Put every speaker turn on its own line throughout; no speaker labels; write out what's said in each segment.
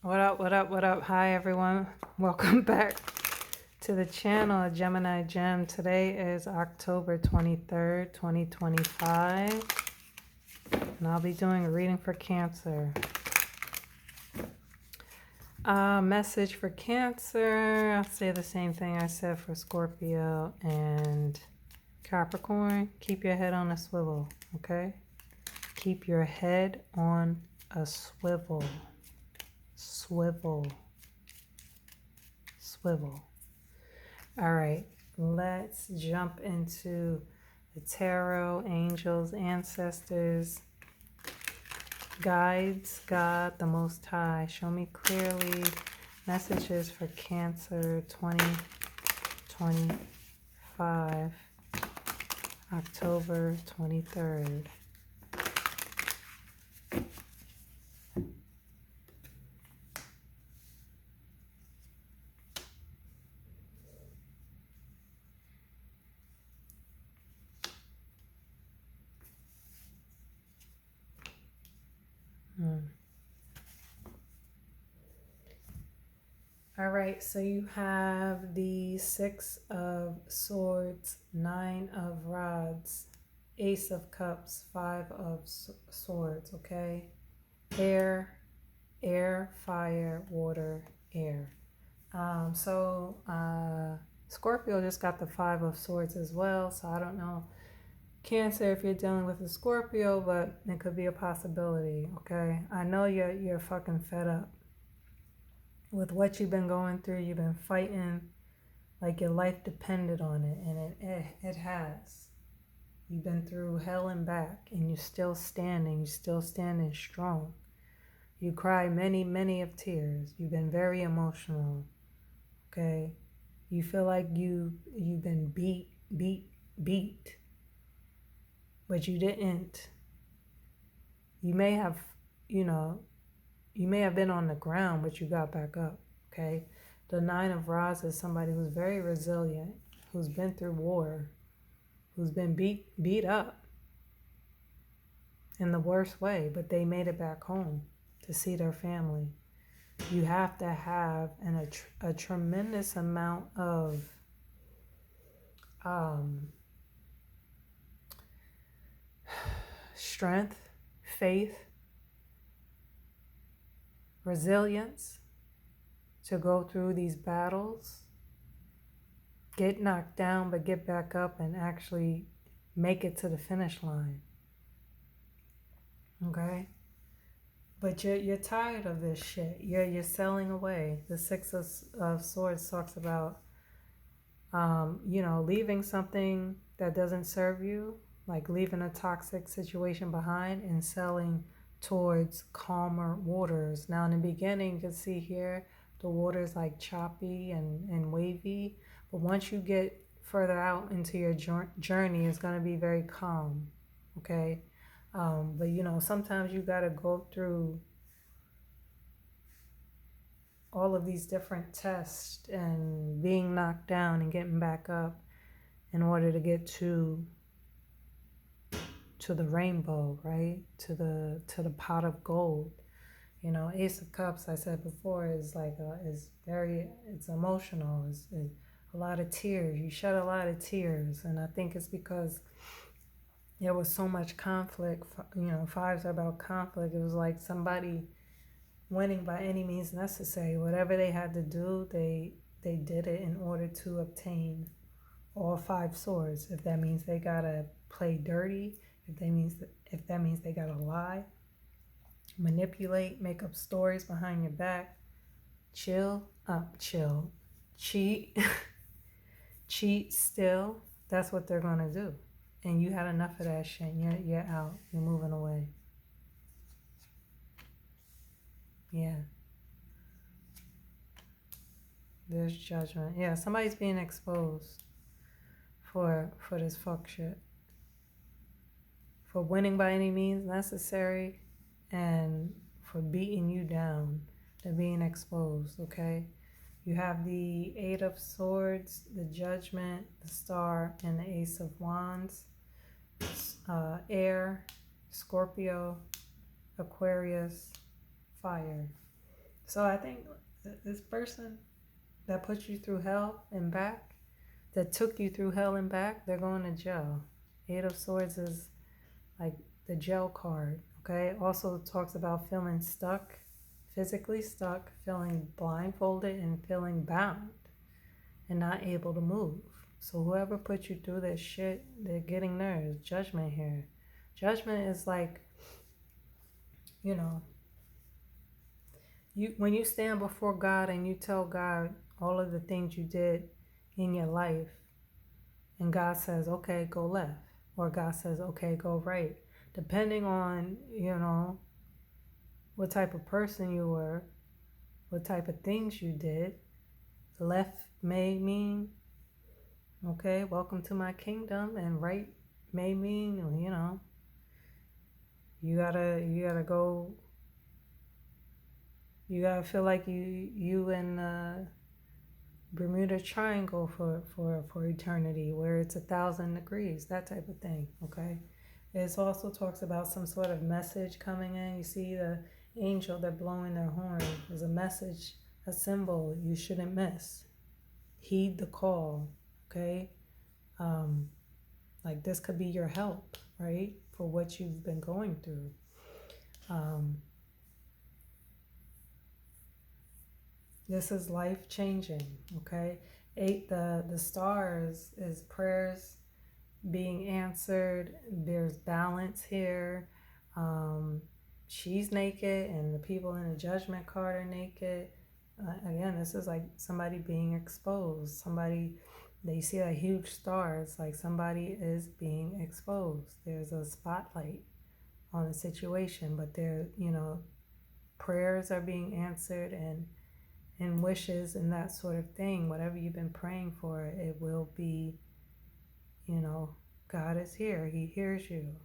What up, what up, what up? Hi, everyone. Welcome back to the channel, Gemini Gem. Today is October 23rd, 2025, and I'll be doing a reading for Cancer. Message for Cancer. I'll say the same thing I said for Scorpio and Capricorn. Keep your head on a swivel, okay? Keep your head on a swivel. Swivel. Swivel. All right, let's jump into the tarot, angels, ancestors, guides, God, the Most High. Show me clearly messages for Cancer 2025, October 23rd. All right, so you have the Six of Swords, Nine of Rods, Ace of Cups, Five of Swords, okay? Air, fire, water, air. Scorpio just got the Five of Swords as well, so I don't know, Cancer, if you're dealing with a Scorpio, but it could be a possibility, okay? I know you're fucking fed up with what you've been going through. You've been fighting like your life depended on it, and it has. You've been through hell and back, and you're still standing. You're still standing strong. You cry many of tears. You've been very emotional, okay? You feel like you've been beat, but you didn't. You may have, you may have been on the ground, but you got back up, okay? The Nine of Rods is somebody who's very resilient, who's been through war, who's been beat up in the worst way, but they made it back home to see their family. You have to have a tremendous amount of strength, faith, resilience to go through these battles, get knocked down, but get back up and actually make it to the finish line. Okay? But you're tired of this shit. You're selling away. The Six of Swords talks about, leaving something that doesn't serve you, like leaving a toxic situation behind and selling towards calmer waters. Now, in the beginning, you can see here the water's like choppy and wavy, but once you get further out into your journey, it's going to be very calm, okay? But sometimes you got to go through all of these different tests and being knocked down and getting back up in order to get to the rainbow, right? To the pot of gold. Ace of Cups, I said before, is like it's emotional. It's a lot of tears. You shed a lot of tears, and I think it's because there was so much conflict. Fives are about conflict. It was like somebody winning by any means necessary. Whatever they had to do, they did it in order to obtain all five swords. If that means they gotta play dirty, if that means they gotta lie, manipulate, make up stories behind your back, cheat, cheat, steal, that's what they're gonna do. And you had enough of that shit. You're out. You're moving away. Yeah. There's judgment. Yeah, somebody's being exposed for this fuck shit. For winning by any means necessary and for beating you down. They're being exposed, okay? You have the Eight of Swords, the Judgment, the Star, and the Ace of Wands. Air, Scorpio, Aquarius, fire. So I think this person that put you through hell and back, that took you through hell and back, they're going to jail. Eight of Swords is like the jail card, okay? Also talks about feeling stuck, physically stuck, feeling blindfolded, and feeling bound and not able to move. So whoever put you through this shit, they're getting theirs. Judgment here. Judgment is like, you know, when you stand before God and you tell God all of the things you did in your life, and God says, okay, go left, or God says, okay, go right, depending on, what type of person you were, what type of things you did. Left may mean, okay, welcome to my kingdom, and right may mean, you gotta go, you gotta feel like you in Bermuda Triangle for eternity, where it's 1,000 degrees, that type of thing, okay? It also talks about some sort of message coming in. You see the angel, they're blowing their horn. There's a message, a symbol you shouldn't miss. Heed the call, okay? Like this could be your help, right? For what you've been going through. This is life changing, okay? 8, the stars is prayers being answered. There's balance here. She's naked and the people in the judgment card are naked. Again, this is like somebody being exposed. Somebody, they see a huge star. It's like somebody is being exposed. There's a spotlight on the situation, but prayers are being answered, and wishes and that sort of thing. Whatever you've been praying for, it will be, God is here. He hears you.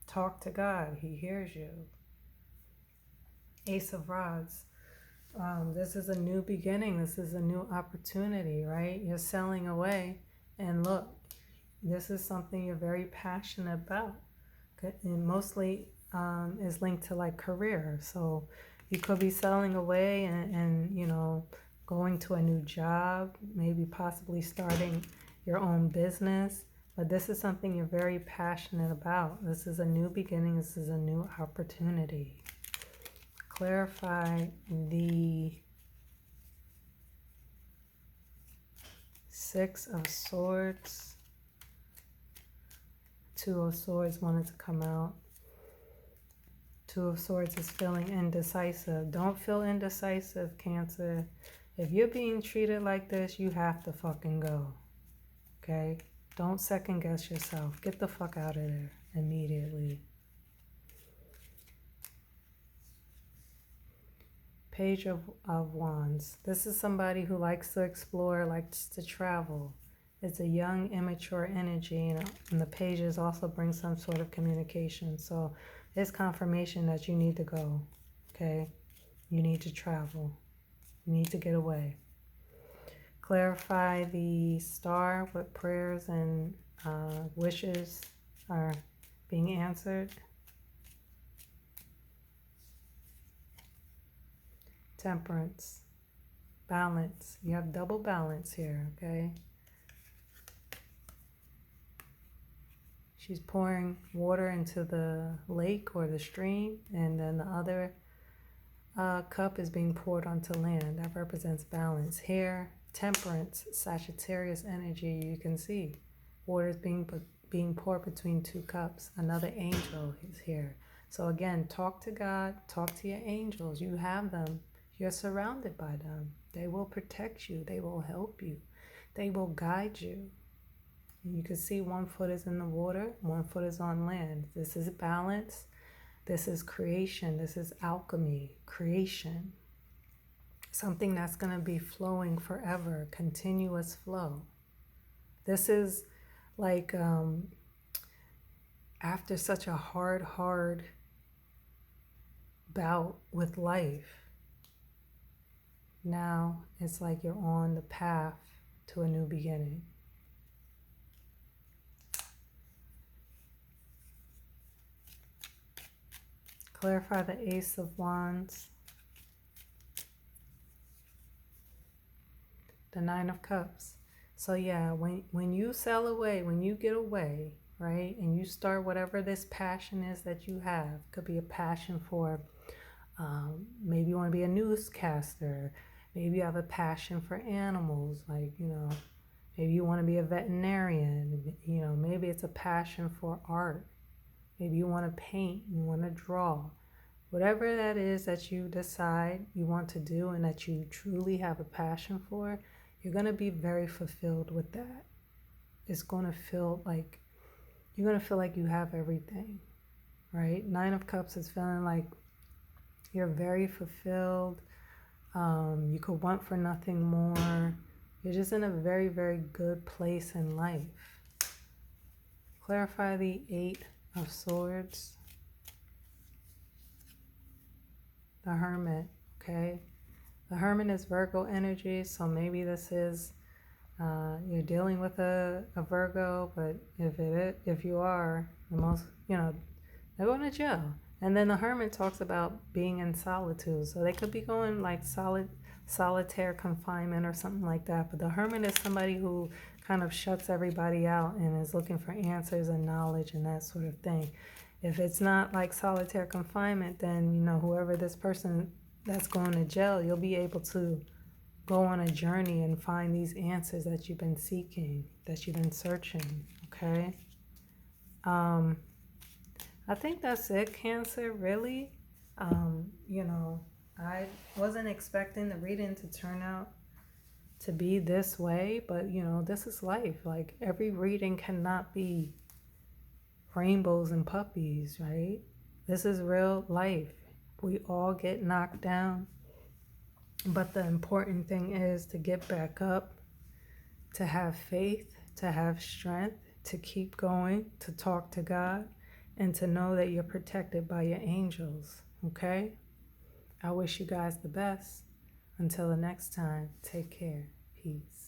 Talk to God. He hears you. Ace of Rods. This is a new beginning. This is a new opportunity, right? You're selling away. And look, this is something you're very passionate about. And mostly is linked to like career. So you could be selling away and going to a new job, maybe possibly starting your own business. But this is something you're very passionate about. This is a new beginning. This is a new opportunity. Clarify the Six of Swords. Two of Swords wanted to come out. Two of Swords is feeling indecisive. Don't feel indecisive, Cancer. If you're being treated like this, you have to fucking go. Okay? Don't second guess yourself. Get the fuck out of there immediately. Page of Wands. This is somebody who likes to explore, likes to travel. It's a young, immature energy, and the pages also bring some sort of communication. So it's confirmation that you need to go, okay? You need to travel. You need to get away. Clarify the star, what prayers and wishes are being answered. Temperance. Balance. You have double balance here, okay? She's pouring water into the lake or the stream, and then the other cup is being poured onto land. That represents balance. Here, Temperance, Sagittarius energy. You can see water is being poured between two cups. Another angel is here. So again, talk to God, talk to your angels. You have them. You're surrounded by them. They will protect you. They will help you. They will guide you. You can see one foot is in the water, one foot is on land. This is balance. This is creation. This is alchemy, creation. Something that's going to be flowing forever, continuous flow. This is like after such a hard bout with life, now it's like you're on the path to a new beginning. Clarify the Ace of Wands. the Nine of Cups. So yeah, when you sail away, when you get away, right, and you start whatever this passion is that you have, could be a passion for, maybe you want to be a newscaster, maybe you have a passion for animals, like, maybe you want to be a veterinarian, maybe it's a passion for art, maybe you want to paint, you want to draw. Whatever that is that you decide you want to do and that you truly have a passion for, you're going to be very fulfilled with that. It's going to feel like, you're going to feel like you have everything, right? Nine of Cups is feeling like you're very fulfilled. You could want for nothing more. You're just in a very, very good place in life. Clarify the Eight of Swords. The Hermit, okay? The Hermit is Virgo energy, so maybe this is, you're dealing with a Virgo, but if you are, they're going to jail. And then the Hermit talks about being in solitude, so they could be going like solitaire confinement or something like that. But the Hermit is somebody who kind of shuts everybody out and is looking for answers and knowledge and that sort of thing. If it's not like solitaire confinement, then whoever this person that's going to jail, you'll be able to go on a journey and find these answers that you've been seeking, that you've been searching, okay? I think that's it, Cancer, really. I wasn't expecting the reading to turn out to be this way, but, this is life. Like, every reading cannot be rainbows and puppies, right? This is real life. We all get knocked down, but the important thing is to get back up, to have faith, to have strength, to keep going, to talk to God, and to know that you're protected by your angels, okay? I wish you guys the best. Until the next time, take care. Peace.